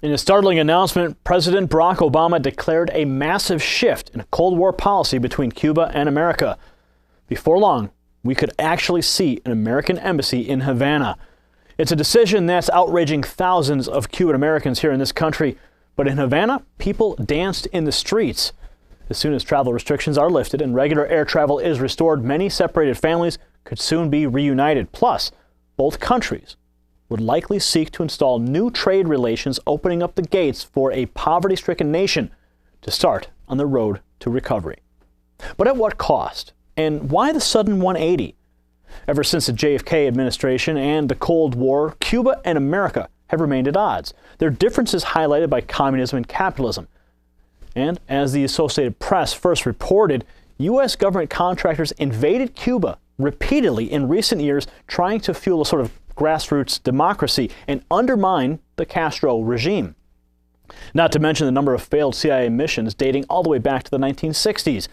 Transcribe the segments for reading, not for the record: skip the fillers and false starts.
In a startling announcement, President Barack Obama declared a massive shift in Cold War policy between Cuba and America. Before long, we could actually see an American embassy in Havana. It's a decision that's outraging thousands of Cuban Americans here in this country. But in Havana, people danced in the streets. As soon as travel restrictions are lifted and regular air travel is restored, many separated families could soon be reunited. Plus, both countries would likely seek to install new trade relations, opening up the gates for a poverty-stricken nation to start on the road to recovery. But at what cost? And why the sudden 180? Ever since the JFK administration and the Cold War, Cuba and America have remained at odds, their differences highlighted by communism and capitalism. And as the Associated Press first reported, U.S. government contractors invaded Cuba repeatedly in recent years, trying to fuel a sort of grassroots democracy and undermine the Castro regime. Not to mention the number of failed CIA missions dating all the way back to the 1960s.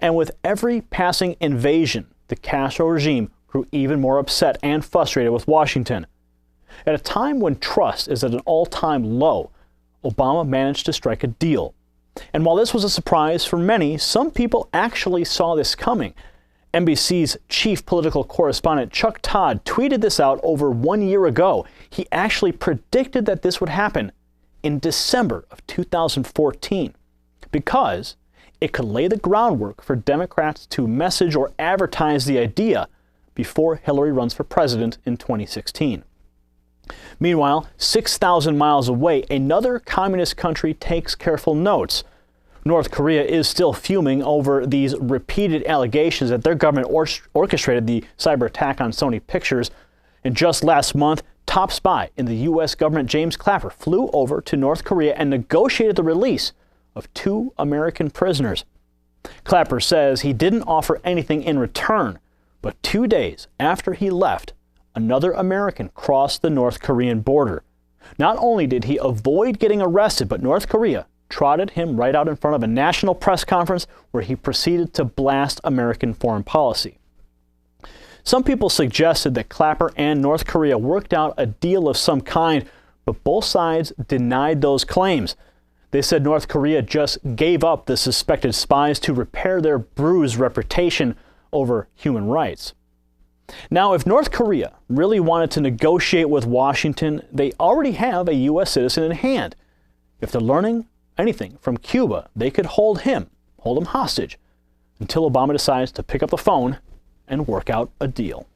And with every passing invasion, the Castro regime grew even more upset and frustrated with Washington. At a time when trust is at an all-time low, Obama managed to strike a deal. And while this was a surprise for many, some people actually saw this coming. NBC's chief political correspondent Chuck Todd tweeted this out over 1 year ago. He actually predicted that this would happen in December of 2014 because it could lay the groundwork for Democrats to message or advertise the idea before Hillary runs for president in 2016. Meanwhile, 6,000 miles away, another communist country takes careful notes. North Korea is still fuming over these repeated allegations that their government orchestrated the cyber attack on Sony Pictures. And just last month, top spy in the U.S. government James Clapper flew over to North Korea and negotiated the release of 2 American prisoners. Clapper says he didn't offer anything in return, but 2 days after he left, another American crossed the North Korean border. Not only did he avoid getting arrested, but North Korea trotted him right out in front of a national press conference where he proceeded to blast American foreign policy. Some people suggested that Clapper and North Korea worked out a deal of some kind, but both sides denied those claims. They said North Korea just gave up the suspected spies to repair their bruised reputation over human rights. Now, if North Korea really wanted to negotiate with Washington, they already have a U.S. citizen in hand. If they're learning anything from Cuba, they could hold him hostage until Obama decides to pick up the phone and work out a deal.